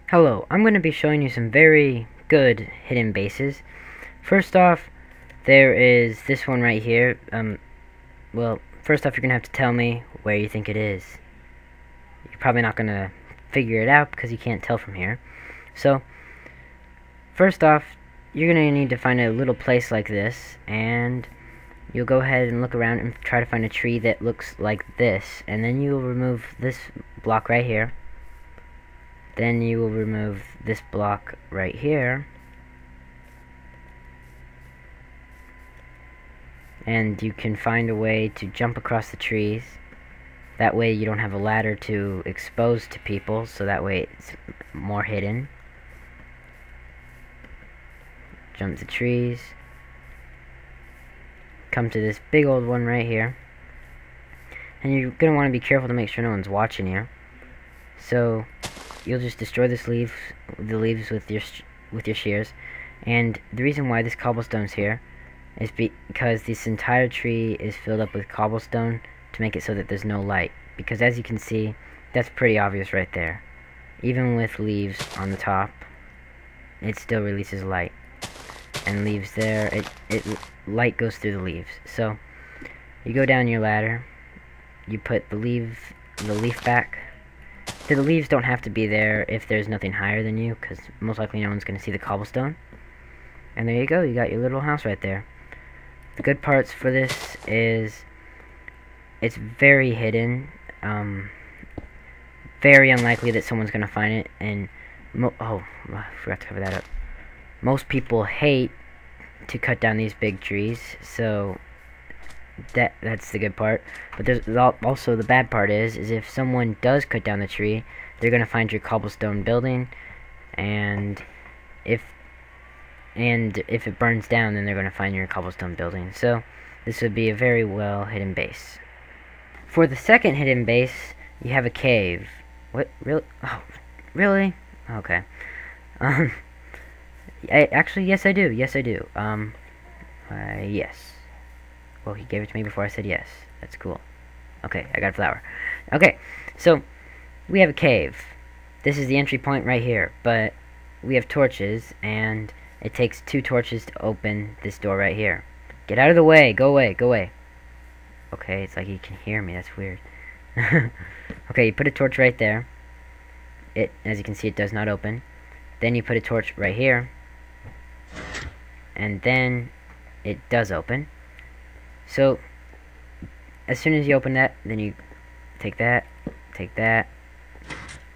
Hello, I'm going to be showing you some very good hidden bases. First off, there is this one right here. Well, first off, you're going to have to tell me where you think it is. You're probably not going to figure it out because you can't tell from here. So, first off, you're going to need to find a little place like this, and you'll go ahead and look around and try to find a tree that looks like this, and then you'll remove this block right here. Then you will remove this block right here, and you can find a way to jump across the trees. That way you don't have a ladder to expose to people, so that way it's more hidden. Jump the trees, come to this big old one right here, and you're going to want to be careful to make sure no one's watching you. So you'll just destroy the leaves with your shears. And the reason why this cobblestone's here is because this entire tree is filled up with cobblestone to make it so that there's no light. Because as you can see, that's pretty obvious right there. Even with leaves on the top, it still releases light. And leaves there, light goes through the leaves. So you go down your ladder, you put the leaf back. The leaves don't have to be there if there's nothing higher than you, because most likely no one's going to see the cobblestone. And there you go, you got your little house right there. The good parts for this is it's very hidden. Very unlikely that someone's going to find it. And I forgot to cover that up. Most people hate to cut down these big trees, so that's the good part. But there's also the bad part is if someone does cut down the tree, they're gonna find your cobblestone building, and if it burns down, then they're gonna find your cobblestone building. So this would be a very well hidden base. For the second hidden base, you have a cave. What? Really? Oh, really? Okay. Actually, yes, I do. Yes, I do. Yes. Well, he gave it to me before I said yes. That's cool. Okay, I got a flower. Okay, so we have a cave. This is the entry point right here, but we have torches, and it takes 2 torches to open this door right here. Get out of the way! Go away! Go away! Okay, it's like he can hear me. That's weird. Okay, you put a torch right there. As you can see, it does not open. Then you put a torch right here, and then it does open. So, as soon as you open that, then you take that,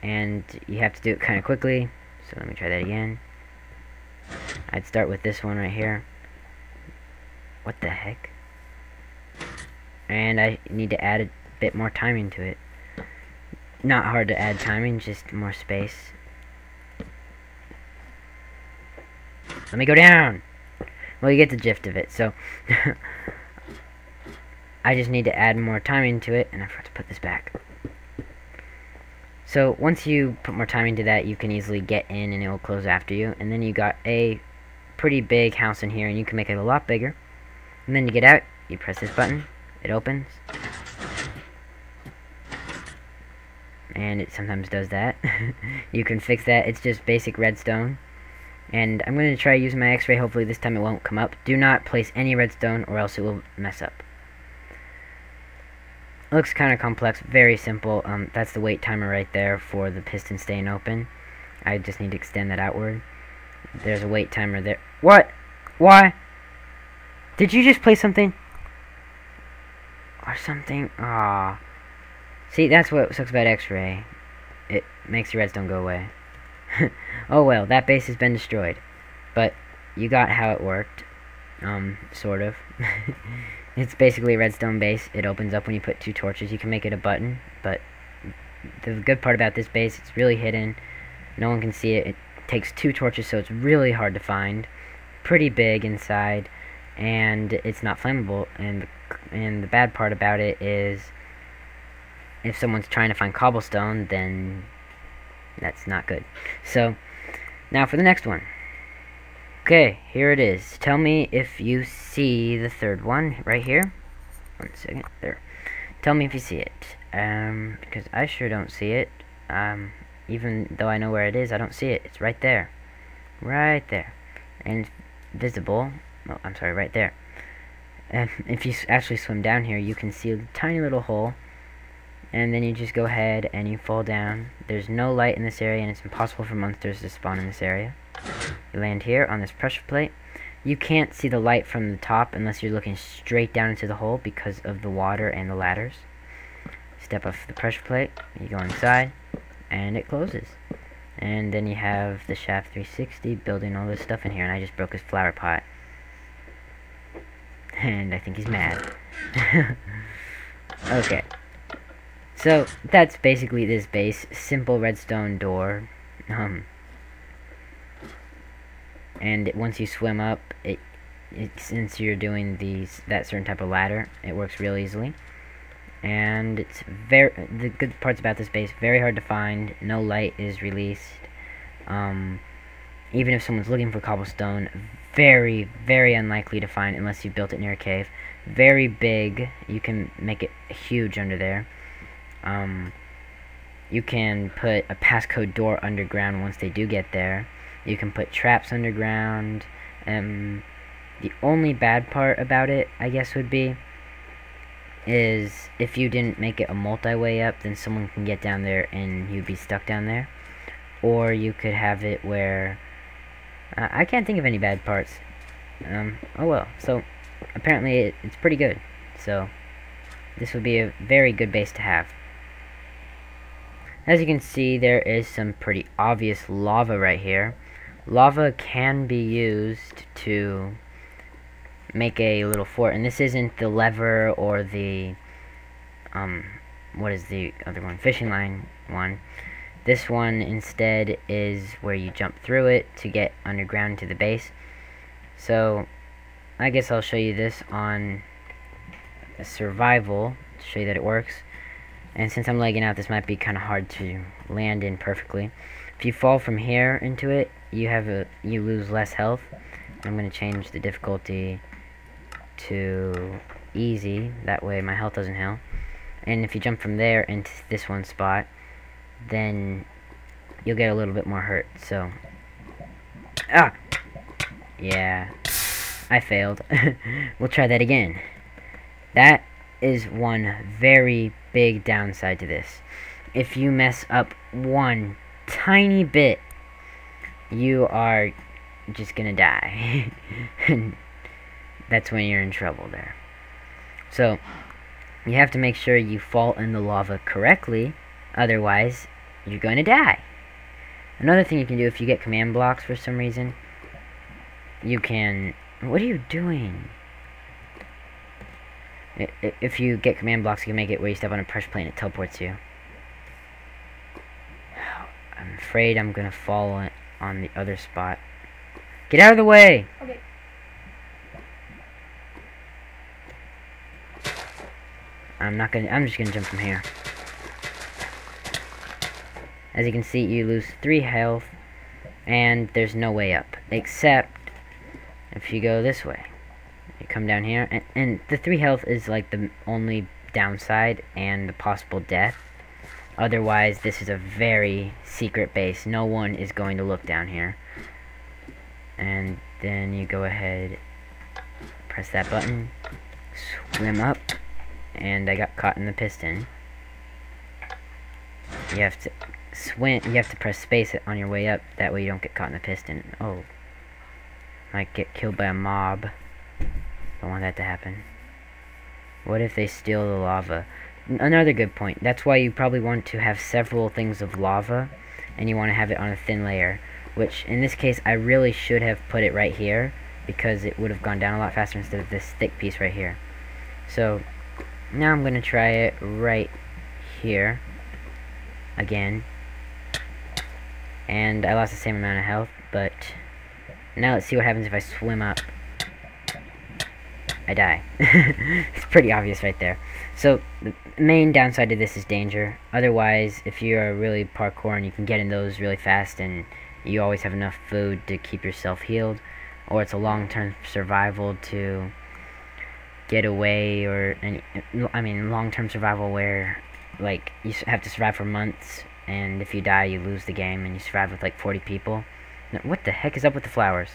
and you have to do it kind of quickly. So let me try that again. I'd start with this one right here. What the heck? And I need to add a bit more timing to it. Not hard to add timing, just more space. Let me go down! Well, you get the gist of it, so I just need to add more timing to it, and I forgot to put this back. So once you put more timing to that, you can easily get in and it will close after you. And then you got a pretty big house in here, and you can make it a lot bigger. And then you get out, you press this button, it opens. And it sometimes does that. You can fix that, it's just basic redstone. And I'm going to try using my x-ray, hopefully this time it won't come up. Do not place any redstone or else it will mess up. It looks kind of complex, very simple. That's the wait timer right there for the piston staying open. I just need to extend that outward. There's a wait timer there. What? Why? Did you just place something? Or something? Aww. See, that's what sucks about x-ray. It makes your redstone go away. Oh well, that base has been destroyed. But you got how it worked. Sort of. It's basically a redstone base. It opens up when you put 2 torches. You can make it a button, but the good part about this base, it's really hidden. No one can see it. It takes 2 torches, so it's really hard to find. Pretty big inside, and it's not flammable. And the bad part about it is if someone's trying to find cobblestone, then that's not good. So, now for the next one. Okay, here it is. Tell me if you see the third one right here. 1 second. There. Tell me if you see it. Because I sure don't see it. even though I know where it is, I don't see it. It's right there. Right there. And it's visible. Oh, I'm sorry, right there. And if you actually swim down here, you can see a tiny little hole. And then you just go ahead and you fall down. There's no light in this area, and it's impossible for monsters to spawn in this area. You land here on this pressure plate. You can't see the light from the top unless you're looking straight down into the hole because of the water and the ladders. Step off the pressure plate, you go inside, and it closes. And then you have the Shaft 360 building all this stuff in here, and I just broke his flower pot. And I think he's mad. Okay. So, that's basically this base. Simple redstone door. And once you swim up, since you're doing that certain type of ladder, it works real easily. And it's the good parts about this base, very hard to find. No light is released. Even if someone's looking for cobblestone, very, very unlikely to find unless you built it near a cave. Very big. You can make it huge under there. You can put a passcode door underground once they do get there. You can put traps underground. The only bad part about it, I guess, would be is if you didn't make it a multi-way up, then someone can get down there and you'd be stuck down there. Or you could have it where I can't think of any bad parts. Oh well. So apparently it's pretty good. So this would be a very good base to have. As you can see, there is some pretty obvious lava right here. Lava can be used to make a little fort, and this isn't the lever or the what is the other one, fishing line one. This one instead is where you jump through it to get underground to the base. So I guess I'll show you this on a survival to show you that it works. And since I'm legging out, this might be kind of hard to land in perfectly. If you fall from here into it, you lose less health. I'm going to change the difficulty to easy, that way my health doesn't heal. And if you jump from there into this one spot, then you'll get a little bit more hurt. So, yeah, I failed. We'll try that again. That is one very big downside to this. If you mess up one tiny bit, you are just gonna die. And that's when you're in trouble there. So you have to make sure you fall in the lava correctly, otherwise you're going to die. Another thing you can do, if you get command blocks for some reason, you can... What are you doing? If you get command blocks, you can make it where you step on a pressure plate and it teleports you. I'm afraid I'm gonna fall on the other spot. Get out of the way! Okay. I'm just gonna jump from here. As you can see, you lose 3 health, and there's no way up, except if you go this way. You come down here, and the 3 health is like the only downside and the possible death. Otherwise, this is a very secret base. No one is going to look down here. And then you go ahead, press that button, swim up, and I got caught in the piston. You have to swim, you have to press space on your way up, that way you don't get caught in the piston. Oh, might get killed by a mob. Don't want that to happen. What if they steal the lava? Another good point. That's why you probably want to have several things of lava, and you want to have it on a thin layer. Which, in this case, I really should have put it right here, because it would have gone down a lot faster instead of this thick piece right here. So, now I'm going to try it right here. Again. And I lost the same amount of health, but now let's see what happens if I swim up. I die. It's pretty obvious right there. So, the main downside to this is danger. Otherwise, if you're really parkour and you can get in those really fast and you always have enough food to keep yourself healed, or it's a long-term survival to get away, or I mean long-term survival where like you have to survive for months and if you die, you lose the game, and you survive with like 40 people. No, what the heck is up with the flowers?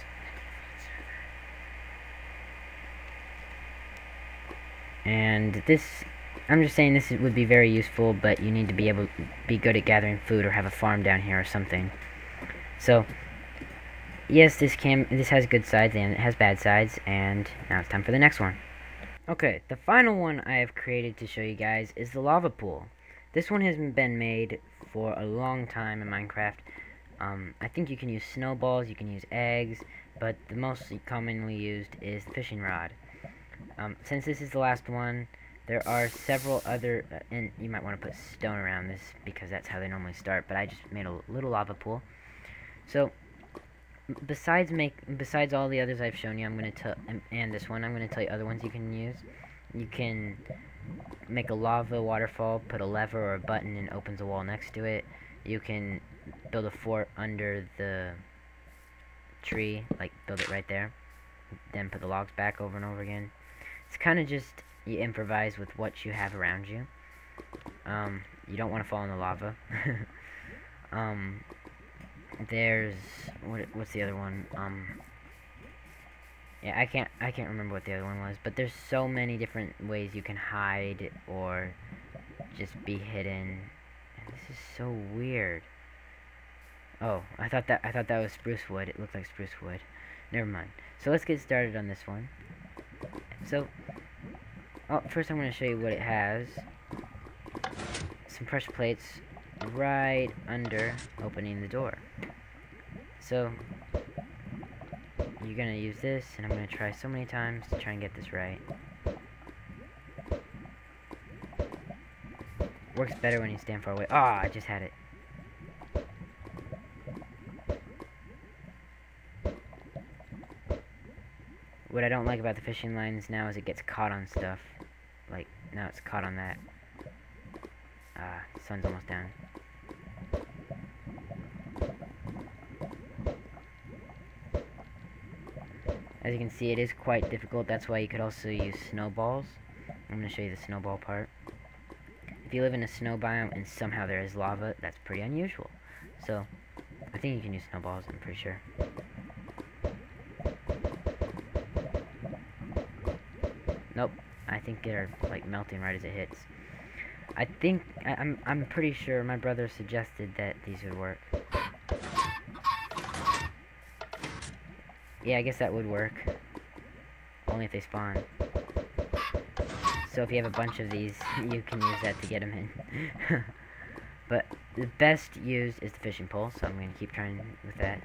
And this, I'm just saying this would be very useful, but you need to be able to be good at gathering food or have a farm down here or something. So, yes, this has good sides and it has bad sides, and now it's time for the next one. Okay, the final one I have created to show you guys is the lava pool. This one has been made for a long time in Minecraft. I think you can use snowballs, you can use eggs, but the most commonly used is the fishing rod. Since this is the last one, there are several other, and you might want to put stone around this because that's how they normally start, but I just made a little lava pool. So, besides all the others I've shown you, I'm going to tell, and this one, I'm going to tell you other ones you can use. You can make a lava waterfall, put a lever or a button and opens a wall next to it. You can build a fort under the tree, like build it right there, then put the logs back over and over again. It's kind of just, you improvise with what you have around you. You don't want to fall in the lava. There's, what's the other one? Yeah, I can't remember what the other one was, but there's so many different ways you can hide or just be hidden. And this is so weird. Oh, I thought that was spruce wood. It looked like spruce wood. Never mind. So let's get started on this one. So, first I'm going to show you what it has. Some pressure plates right under opening the door. So, you're going to use this, and I'm going to try so many times to try and get this right. Works better when you stand far away. Ah, I just had it. What I don't like about the fishing lines now is it gets caught on stuff. Like, now it's caught on that. Sun's almost down. As you can see, it is quite difficult. That's why you could also use snowballs. I'm going to show you the snowball part. If you live in a snow biome and somehow there is lava, that's pretty unusual. So, I think you can use snowballs, I'm pretty sure. Nope, I think they're like melting right as it hits. I'm pretty sure my brother suggested that these would work. Yeah, I guess that would work. Only if they spawn. So if you have a bunch of these, you can use that to get them in. But the best used is the fishing pole, so I'm going to keep trying with that.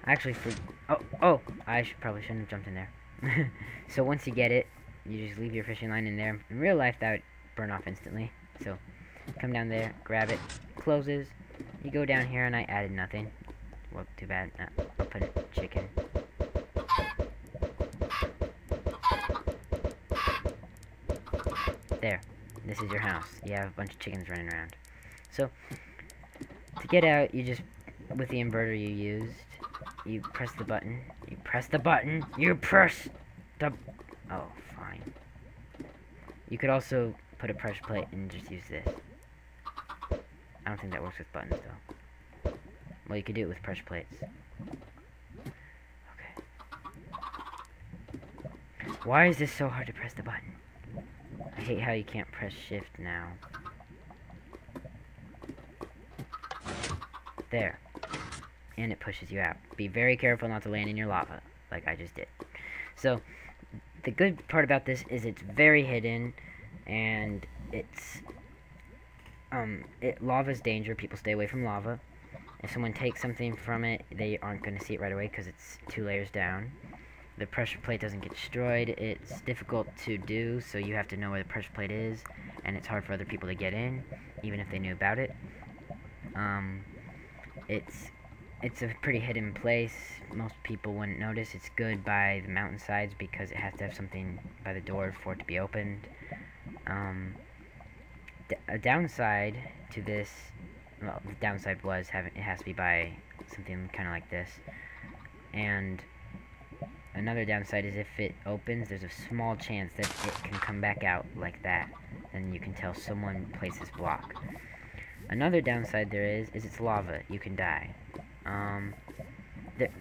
Actually, I probably shouldn't have jumped in there. So once you get it, you just leave your fishing line in there. In real life, that would burn off instantly. So come down there, grab it, closes. You go down here, and I added nothing. Well, too bad. I'll put a chicken. There. This is your house. You have a bunch of chickens running around. So, to get out, you just, with the inverter you used, you press the button. You press the button. You press the... Oh, fine. You could also put a pressure plate and just use this. I don't think that works with buttons, though. Well, you could do it with pressure plates. Okay. Why is this so hard to press the button? I hate how you can't press shift now. There. And it pushes you out. Be very careful not to land in your lava, like I just did. So, the good part about this is it's very hidden, and it's, lava's danger. People stay away from lava. If someone takes something from it, they aren't going to see it right away because it's 2 layers down. The pressure plate doesn't get destroyed. It's difficult to do, so you have to know where the pressure plate is, and it's hard for other people to get in, even if they knew about it. It's a pretty hidden place. Most people wouldn't notice. It's good by the mountainsides because it has to have something by the door for it to be opened. A downside to this, well, the downside was it has to be by something kind of like this. And another downside is if it opens, there's a small chance that it can come back out like that. then you can tell someone placed this block. Another downside there is it's lava. You can die.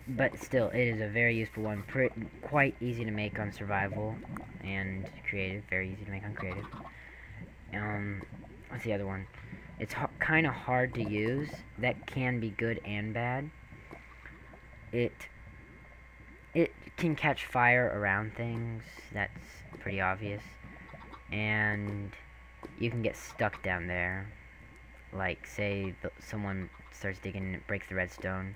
But still, it is a very useful one. Quite easy to make on survival and creative. Very easy to make on creative. What's the other one? It's kind of hard to use. That can be good and bad. It can catch fire around things. That's pretty obvious. And you can get stuck down there. Like, say someone starts digging and it breaks the redstone.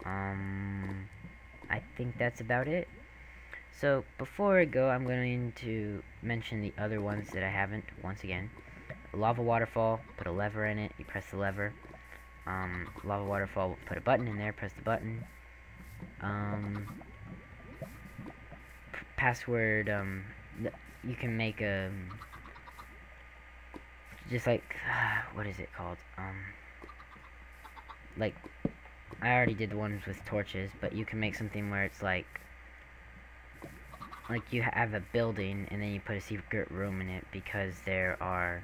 I think that's about it. So, before I go, I'm going to mention the other ones that I haven't, once again. Lava waterfall, put a lever in it, you press the lever. Lava waterfall, put a button in there, press the button. Password, you can make a, just like, what is it called? Like, I already did the ones with torches, but you can make something where it's like you have a building and then you put a secret room in it, because there are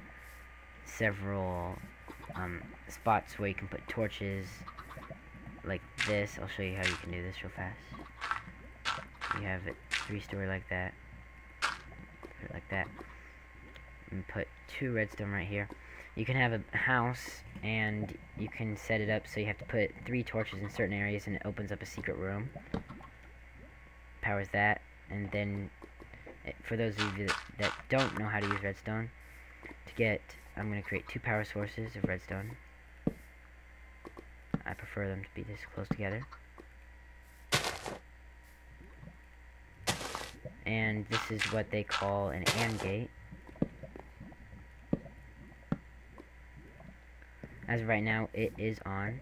several spots where you can put torches like this. I'll show you how you can do this real fast. You have it 3-story like that, put it like that, and put 2 redstone right here. You can have a house and you can set it up so you have to put 3 torches in certain areas and it opens up a secret room. Powers that. And then, for those of you that don't know how to use redstone, I'm going to create 2 power sources of redstone. I prefer them to be this close together. And this is what they call an AND gate. As of right now, it is on,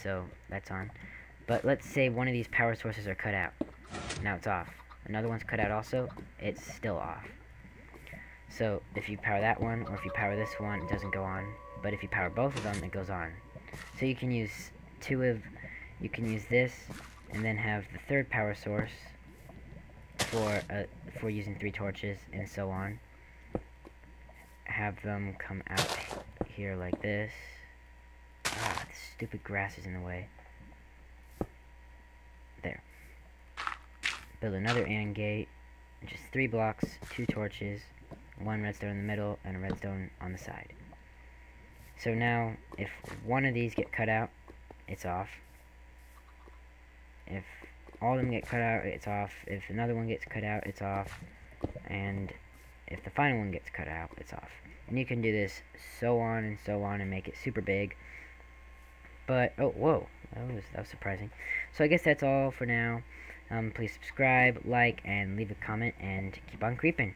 so that's on. But let's say one of these power sources are cut out. Now it's off. Another one's cut out also, it's still off. So if you power that one, or if you power this one, it doesn't go on. But if you power both of them, it goes on. So you can use you can use this, and then have the third power source for using 3 torches, and so on. Have them come out here like this. Ah, this stupid grass is in the way. There. Build another AND gate, just 3 blocks, 2 torches, 1 redstone in the middle, and a redstone on the side. So now, if one of these get cut out, it's off. If all of them get cut out, it's off. If another one gets cut out, it's off. And if the final one gets cut out, it's off. And you can do this so on and make it super big. But, oh, whoa, that was surprising. So I guess that's all for now. Please subscribe, like, and leave a comment, and keep on creeping.